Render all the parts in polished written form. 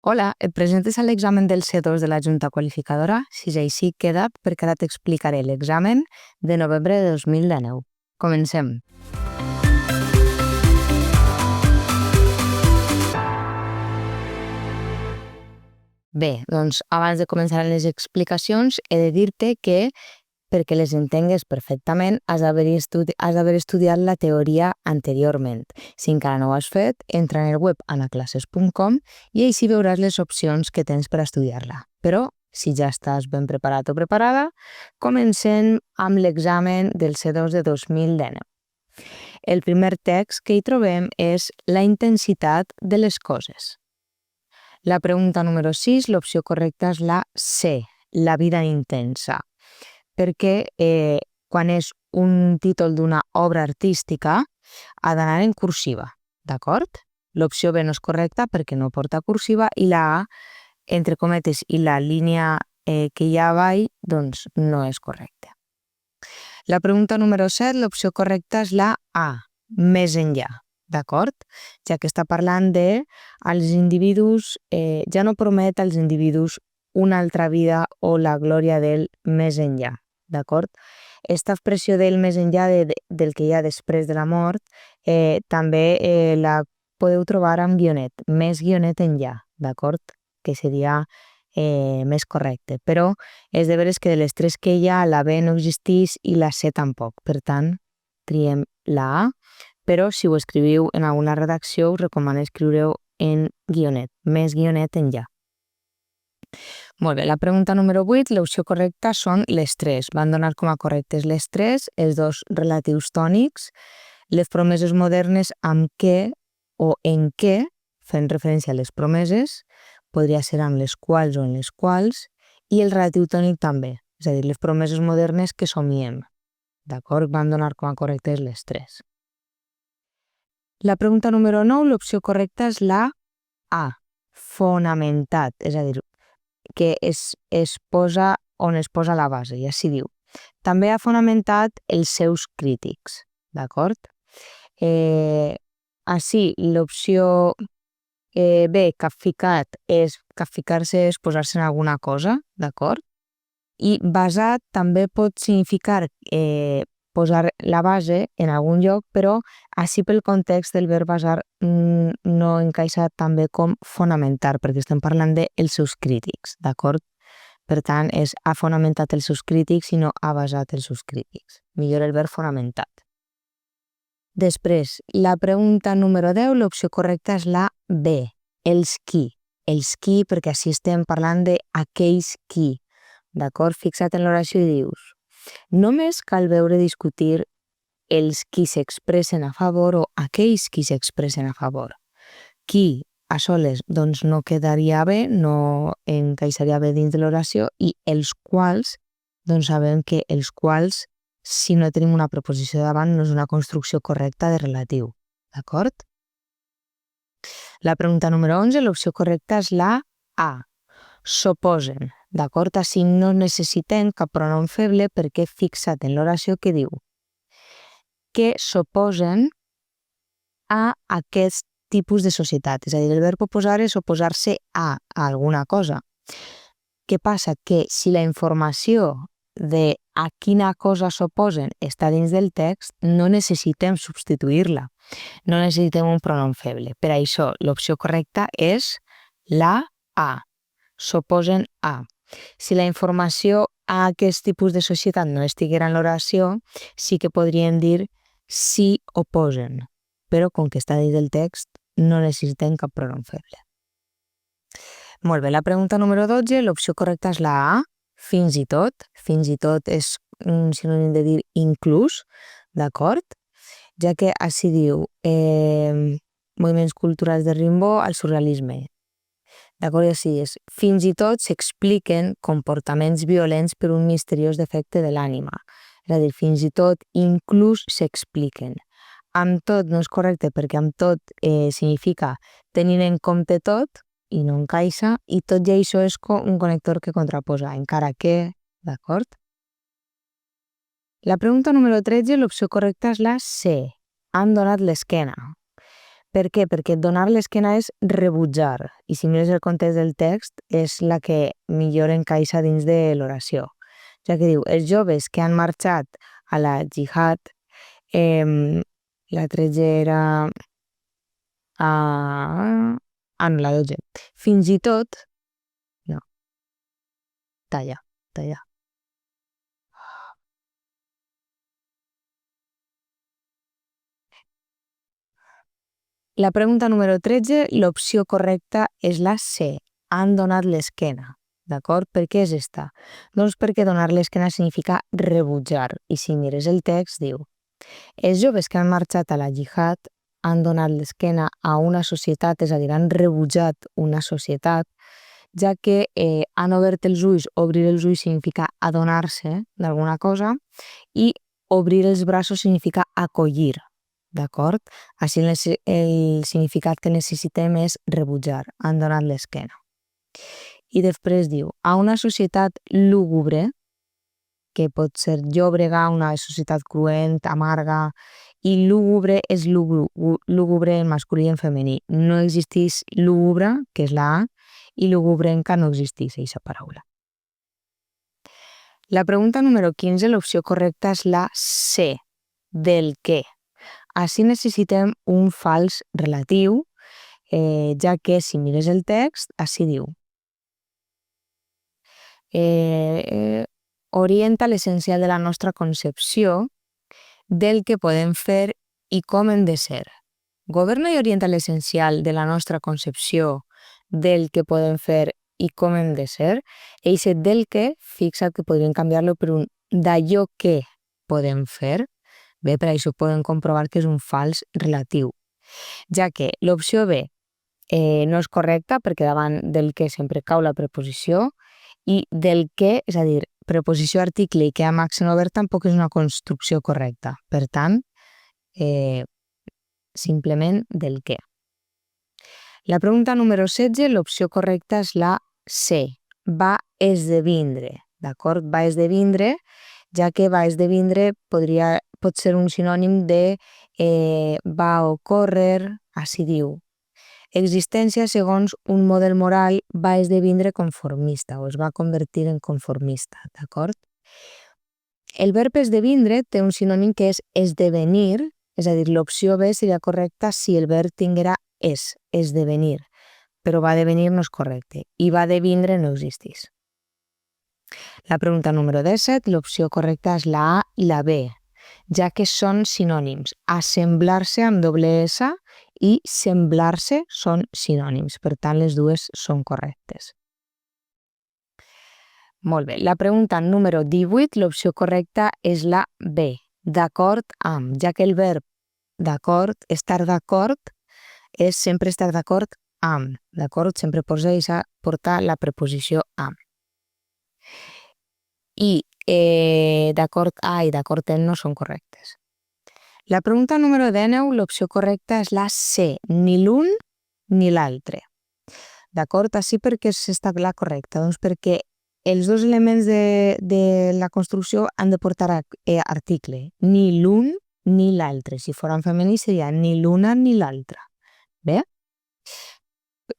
Hola, et presentes a l'examen del C2 de la Junta Qualificadora? Si és així, queda't perquè ara t'explicaré l'examen de novembre de 2019. Comencem. Bé, doncs abans de començar les explicacions he de dir-te que perquè les entengues perfectament has d'haver estudiat la teoria anteriorment. Si encara no ho has fet, entra en el web anaclasses.com i així veuràs les opcions que tens per estudiar-la. Però, si ja estàs ben preparat o preparada, comencem amb l'examen del C2 de 2019. El primer text que hi trobem és la intensitat de les coses. La pregunta número 6, l'opció correcta és la C, la vida intensa, perquè quan és un títol d'una obra artística ha d'anar en cursiva, d'acord? L'opció B no és correcta perquè no porta cursiva i la A, entre cometes, i la línia que hi ha avall, doncs no és correcta. La pregunta número 7, l'opció correcta és la A, més enllà, d'acord? Ja que està parlant de als individus, ja no promet als individus una altra vida o la glòria del més enllà, d'acord? Esta expressió del més enllà del que hi ha després de la mort també la podeu trobar amb guionet, més guionet enllà, d'acord? Que seria més correcte, però és de veres que de les tres que hi ha, la B no existeix i la C tampoc, per tant, triem la A, però si ho escriviu en alguna redacció us recomano escriure-ho en guionet, més guionet enllà. Molt bé, la pregunta número 8, l'opció correcta són les tres. Van donar com a correctes les tres, els dos relatius tònics, les promeses modernes amb què o en què, fent referència a les promeses, podria ser amb les quals o en les quals, i el relatiu tònic també, és a dir, les promeses modernes que somiem. D'acord? Van donar com a correctes les tres. La pregunta número 9, l'opció correcta és la A, fonamentat, és a dir, que es posa on es posa la base, ja s'hi diu. També ha fonamentat els seus crítics, d'acord? Així, l'opció B, capficar-se és posar-se en alguna cosa, d'acord? I basat també pot significar posar la base en algun lloc, però així pel context del verb basar no encaixa també com fonamentar, perquè estem parlant dels seus crítics, d'acord? Per tant, ha fonamentat els seus crítics i no ha basat els seus crítics. Millor el verb fonamentat. Després, la pregunta número 10, l'opció correcta és la B, els qui. Els qui, perquè així estem parlant d'aquells qui, d'acord? Fixa't en l'oració i dius només cal veure discutir els qui s'expressen a favor o aquells qui s'expressen a favor. Qui a soles doncs no quedaria bé, no encaixaria bé dins de l'oració, i els quals, doncs sabem que els quals, si no tenim una preposició davant, no és una construcció correcta de relatiu, d'acord? La pregunta número 11, l'opció correcta és la A, s'oposen, d'acord? Així no necessitem cap pronom feble perquè fixa't en l'oració que diu que s'oposen a aquest tipus de societat, és a dir, el verb oposar és oposar-se a alguna cosa. Què passa? Que si la informació de a quina cosa s'oposen està dins del text, no necessitem substituir-la, no necessitem un pronom feble. Per això, l'opció correcta és la A, s'oposen a. Si la informació a aquest tipus de societat no estiguera en l'oració, sí que podríem dir s'hi oposen, però com que està dins del text no necessitem cap pronom feble. Molt bé, la pregunta número 12, l'opció correcta és la A, fins i tot és un sinònim de dir inclús, d'acord? Ja que així diu moviments culturals de Rimbaud al surrealisme. D'acord? I així és, fins i tot s'expliquen comportaments violents per un misteriós defecte de l'ànima. És a dir, fins i tot, inclús s'expliquen. Amb tot no és correcte perquè amb tot significa tenint en compte tot i no encaixa, i tot i això és un connector que contraposa, encara que, d'acord? La pregunta número 13, l'opció correcta és la C, han donat l'esquena. Per què? Perquè donar l'esquena és rebutjar, i si mires el context del text és la que millor encaixa dins de l'oració. Ja que diu, els joves que han marxat a la jihad, la 13 era... no, la 12. Fins i tot... No, talla. La pregunta número 13, l'opció correcta és la C. Han donat l'esquena. D'acord? Per què és esta? Doncs perquè donar l'esquena significa rebutjar. I si mires el text, diu: els joves que han marxat a la jihad han donat l'esquena a una societat, és a dir, han rebutjat una societat, ja que han obert els ulls. Obrir els ulls significa adonar-se d'alguna cosa i obrir els braços significa acollir. D'acord? Així el significat que necessitem és rebutjar, han donat l'esquena. I després diu, a una societat lúgubre, que pot ser llòbrega, una societat cruent, amarga, i lúgubre és lúgubre en masculí i en femení. No existeix lúgubre, que és la A, i lugubrenca no existeix, aquesta paraula. La pregunta número 15, l'opció correcta és la C, del què. Així necessitem un fals relatiu, ja que si mires el text, així diu. Orienta l'essencial de la nostra concepció del que podem fer i com hem de ser. Governa i orienta l'essencial de la nostra concepció del que podem fer i com hem de ser. Eixe del que, fixa't que podríem canviar-lo per un d'allò que podem fer. Bé, per això podem comprovar que és un fals relatiu, ja que l'opció B no és correcta perquè davant del que sempre cau la preposició i del que, és a dir, preposició article i que amb accent obert tampoc és una construcció correcta. Per tant, simplement del que. La pregunta número 16, l'opció correcta és la C, va esdevindre, d'acord? Va esdevindre, ja que va esdevindre pot ser un sinònim de va ocórrer, així diu. Existència segons un model moral va esdevindre conformista o es va convertir en conformista, d'acord? El verb esdevindre té un sinònim que és esdevenir, és a dir, l'opció B seria correcta si el verb tinguera esdevenir, però va devenir no és correcte i va devindre no existís. La pregunta número 17, l'opció correcta és la A i la B, ja que són sinònims. Assemblar-se amb doble S i semblar-se són sinònims, per tant les dues són correctes. Molt bé, la pregunta número 18, l'opció correcta és la B, d'acord amb, ja que el verb d'acord, estar d'acord, és sempre estar d'acord amb, d'acord? Sempre porta la preposició amb. I d'acord a i d'acord en no són correctes. La pregunta número 19, l'opció correcta és la C, ni l'un ni l'altre. D'acord? Així perquè està la correcta, doncs perquè els dos elements de la construcció han de portar article, ni l'un ni l'altre. Si foren femení seria ni l'una ni l'altra. Bé?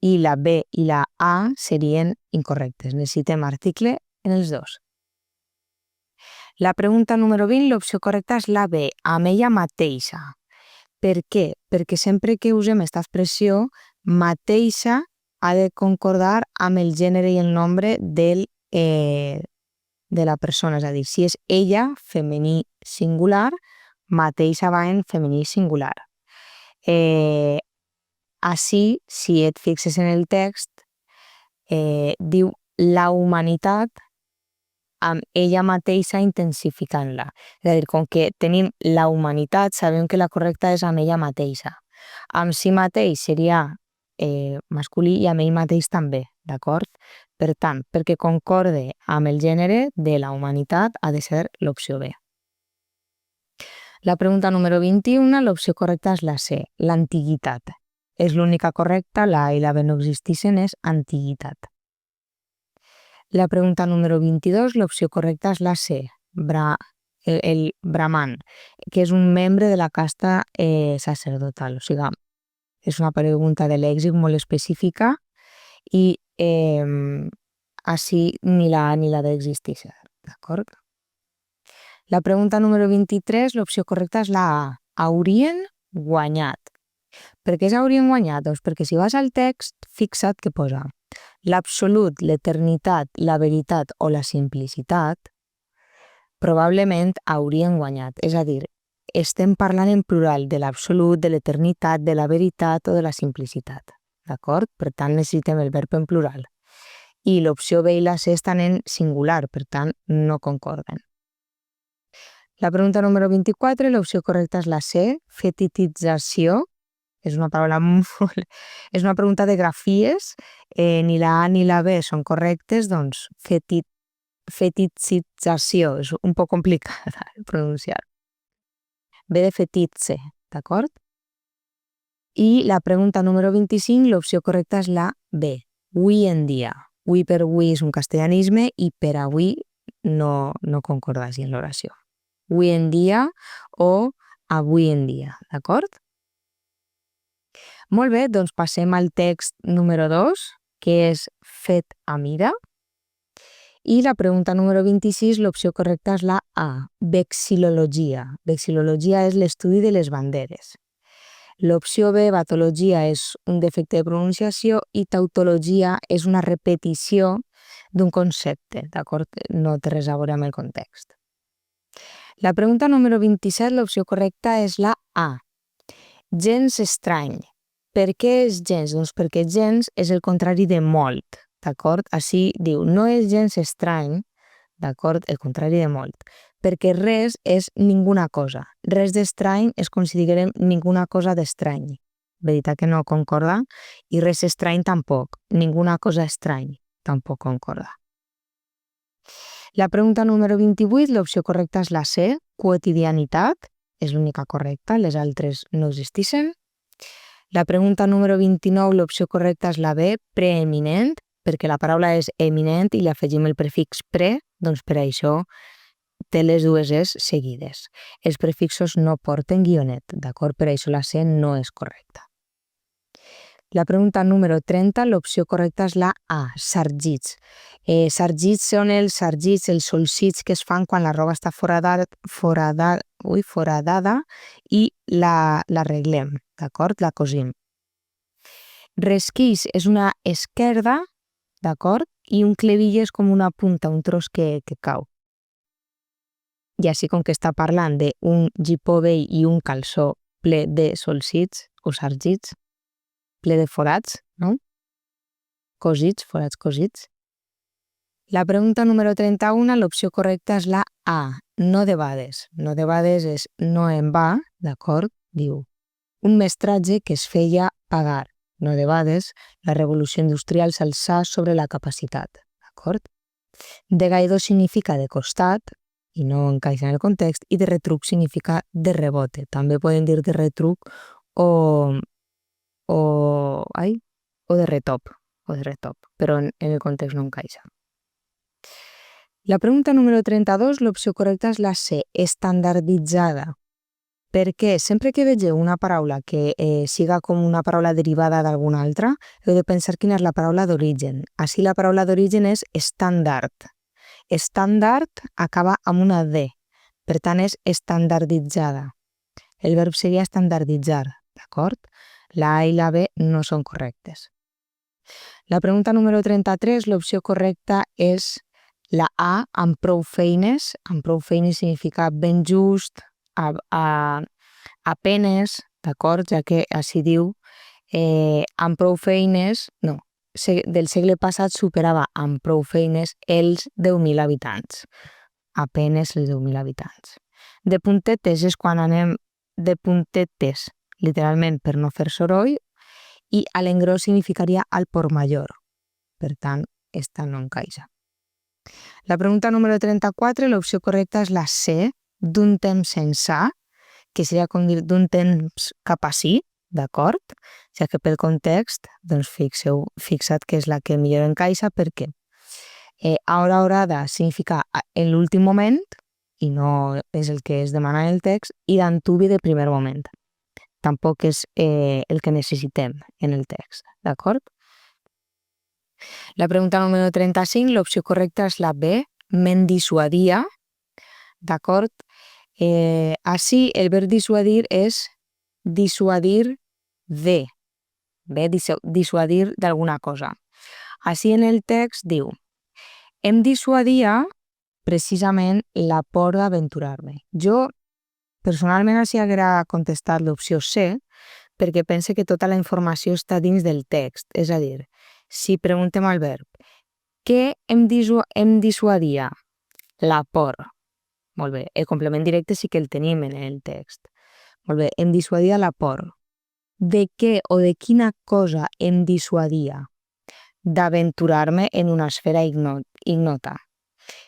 I la B i la A serien incorrectes. Necessitem article en els dos. La pregunta número 20, l'opció correcta és la B, amb ella mateixa. Per què? Perquè sempre que usem aquesta expressió, mateixa ha de concordar amb el gènere i el nombre de la persona. És a dir, si és ella, femení singular, mateixa va en femení singular. Així, si et fixes en el text, diu la humanitat amb ella mateixa intensificant-la. És a dir, com que tenim la humanitat, sabem que la correcta és amb ella mateixa. Amb si mateix seria masculí i amb ell mateix també, d'acord? Per tant, perquè concorde amb el gènere de la humanitat ha de ser l'opció B. La pregunta número 21, l'opció correcta és la C, l'antiguitat. És l'única correcta, la A i la B no existeixen, és antiguitat. La pregunta número 22, l'opció correcta és la C, el Brahman, que és un membre de la casta sacerdotal. O sigui, És una pregunta de lèxic molt específica i així ni la A ni la D existeixen, d'acord? La pregunta número 23, l'opció correcta és la A. Haurien guanyat. Per què s'haurien guanyat? Doncs perquè si vas al text, fixa't que posa l'absolut, l'eternitat, la veritat o la simplicitat, probablement haurien guanyat. És a dir, estem parlant en plural de l'absolut, de l'eternitat, de la veritat o de la simplicitat. D'acord? Per tant, necessitem el verb en plural. I l'opció B i la C estan en singular, per tant, no concorden. La pregunta número 24, l'opció correcta és la C, fetitització. És una paraula molt... És una pregunta de grafies, ni la A ni la B són correctes, doncs fetitització, és un poc complicada de pronunciar. B de fetitze, d'acord? I la pregunta número 25, l'opció correcta és la B, avui en dia. Avui per avui és un castellanisme i per avui no concorda així en l'oració. Avui en dia o avui en dia, d'acord? Molt bé, doncs passem al text número 2, que és fet a mida. I la pregunta número 26, l'opció correcta és la A, vexil·lologia. Vexil·lologia és l'estudi de les banderes. L'opció B, batologia, és un defecte de pronunciació i tautologia és una repetició d'un concepte, d'acord? No té res a veure amb el context. La pregunta número 27, l'opció correcta és la A, gens estrany. Per què és gens? Doncs perquè gens és el contrari de molt, d'acord? Així diu, no és gens estrany, d'acord? El contrari de molt. Perquè res és ninguna cosa. Res d'estrany és com si diguem ninguna cosa d'estrany. Veritat que no concorda? I res estrany tampoc. Ninguna cosa estrany tampoc concorda. La pregunta número 28, l'opció correcta és la C, quotidianitat. És l'única correcta, les altres no existeixen. La pregunta número 29, l'opció correcta és la B, preeminent, perquè la paraula és eminent i li afegim el prefix pre, doncs per això té les dues es seguides. Els prefixos no porten guionet, d'acord? Per això la C no és correcta. La pregunta número 30, l'opció correcta és la A, sargits. Sargits són els sargits, els solsits que es fan quan la roba està foradada i l'arreglem, d'acord? La cosim. Resquís és una esquerda, d'acord? I un clevill és com una punta, un tros que cau. I així com que està parlant d'un gipó vell i un calçó ple de solsits o sargits, ple de forats, no? Cosits, forats cosits. La pregunta número 31, l'opció correcta és la A, no debades. No debades és no en va, d'acord? Diu, un mestratge que es feia pagar. No debades, la revolució industrial s'alçà sobre la capacitat, d'acord? De gaidó significa de costat, i no encaixa en el context, i de retruc significa de rebote. També poden dir de retruc o de retop, però en el context no encaixa. La pregunta número 32, l'opció correcta és la C, estandarditzada. Perquè sempre que vegeu una paraula que siga com una paraula derivada d'alguna altra, heu de pensar quina és la paraula d'origen. Així la paraula d'origen és estàndard. Estàndard acaba amb una D, per tant és estandarditzada. El verb seria estandarditzar, d'acord? La A i la B no són correctes. La pregunta número 33, l'opció correcta és la A, amb prou feines. Amb prou feines significa ben just, a penes, d'acord? Ja que així diu, amb prou feines, no, del segle passat superava amb prou feines els 10.000 habitants. A penes els 10.000 habitants. De puntetes és quan anem de puntetes, literalment per no fer soroll, i a l'engròs significaria al por major. Per tant, esta no encaixa. La pregunta número 34, l'opció correcta és la C, d'un temps ençà, que seria com dir d'un temps cap ací, d'acord? Ja que pel context, doncs fixa't que és la que millor encaixa perquè a hora horada significa en l'últim moment, i no és el que es demana en el text, i d'antuvi de primer moment. tampoc és el que necessitem en el text, d'acord? La pregunta número 35, l'opció correcta és la B, me'n dissuadia, d'acord? Ací el verb dissuadir és dissuadir de, bé, dissuadir d'alguna cosa. Ací en el text diu, em dissuadia precisament la por d'aventurar-me. Jo personalment ací haguera contestat l'opció C perquè pense que tota la informació està dins del text. És a dir, si preguntem al verb, què em dissuadia? La por. Molt bé, el complement directe sí que el tenim en el text. Molt bé, em dissuadia la por. De què o de quina cosa em dissuadia? D'aventurar-me en una esfera ignota.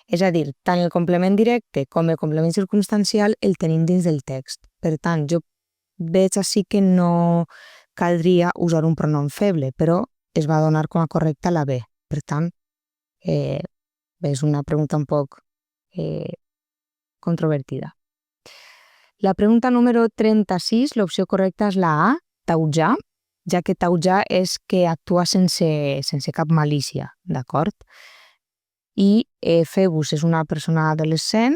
És a dir, tant el complement directe com el complement circumstancial el tenim dins del text. Per tant, jo veig així que no caldria usar un pronom feble, però es va donar com a correcta la B. Per tant, és una pregunta un poc controvertida. La pregunta número 36, l'opció correcta és la A, taujar, ja que taujar és que actua sense cap malícia, d'acord? I Febus és una persona adolescent,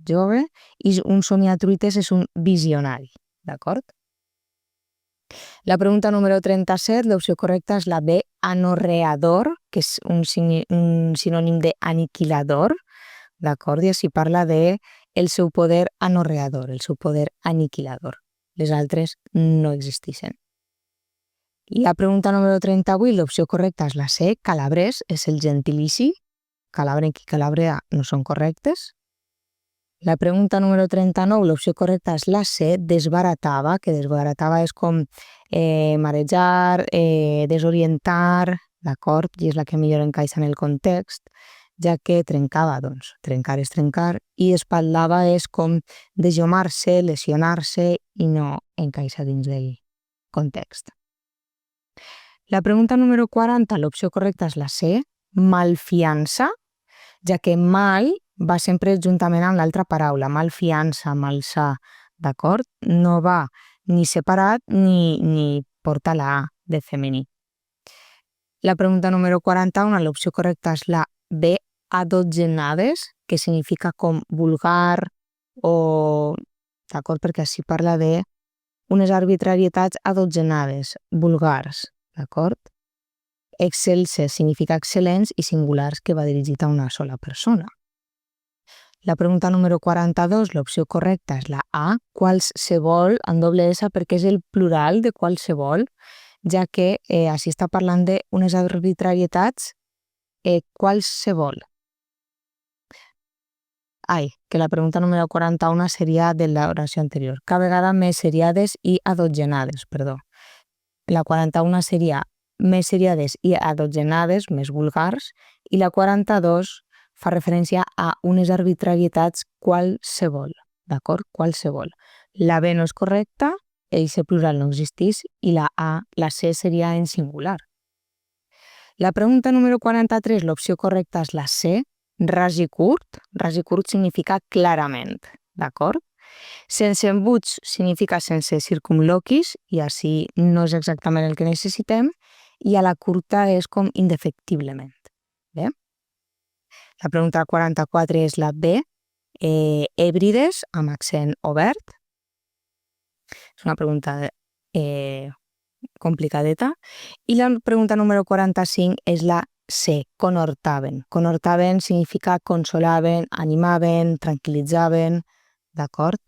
jove, i un somiatruites és un visionari, d'acord? La pregunta número 37, l'opció correcta és la B, anorreador, que és un sinònim de aniquilador, d'acord? I així parla de el seu poder anorreador, el seu poder aniquilador. Les altres no existeixen. La pregunta número 38, l'opció correcta és la C, calabres, és el gentilici. Calabrenc i calabrea no són correctes. La pregunta número 39, l'opció correcta és la C, desbaratava, que desbaratava és com marejar, desorientar, d'acord? I és la que millor encaixa en el context, ja que trencava, doncs, trencar és trencar, i espatllava és com desllomar-se, lesionar-se i no encaixa dins del context. La pregunta número 40, l'opció correcta és la C, malfiança, ja que mal va sempre juntament amb l'altra paraula, malfiança, malsà, d'acord? No va ni separat ni porta la A de femení. La pregunta número 41, l'opció correcta és la B, adotzenades, que significa com vulgar o... d'acord? Perquè així parla de unes arbitrarietats adotzenades, vulgars, d'acord? Excelses significa excel·lents i singulars que va dirigit a una sola persona. La pregunta número 42, l'opció correcta és la A, qualsevol, en doble S perquè és el plural de qualsevol, ja que així està parlant d'unes arbitrarietats qualsevol. Que la pregunta número 41 seria de l'oració anterior. Cada vegada més seriades i adotzenades, perdó. La 41 seria més seriades i adotzenades, més vulgars, i la 42 fa referència a unes arbitrarietats qualsevol, d'acord? Qualsevol. La B no és correcta, eixe plural no existeix, i la A, la C seria en singular. La pregunta número 43, l'opció correcta és la C, ras i curt. Ras i curt significa clarament, d'acord? Sense embuts significa sense circumloquis, i així no és exactament el que necessitem, i a la curta és com indefectiblement. Bé? La pregunta 44 és la B, hèbrides amb accent obert. És una pregunta complicadeta. I la pregunta número 45 és la C, conhortaven. Conhortaven significa consolaven, animaven, tranquil·litzaven, d'acord?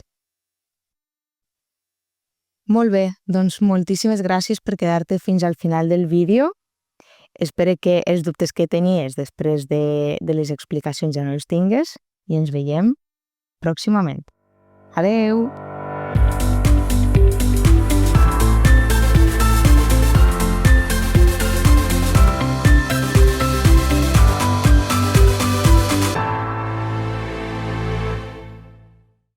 Molt bé, doncs moltíssimes gràcies per quedar-te fins al final del vídeo. Espero que els dubtes que tenies després de les explicacions ja no els tingues i ens veiem pròximament. Adeu!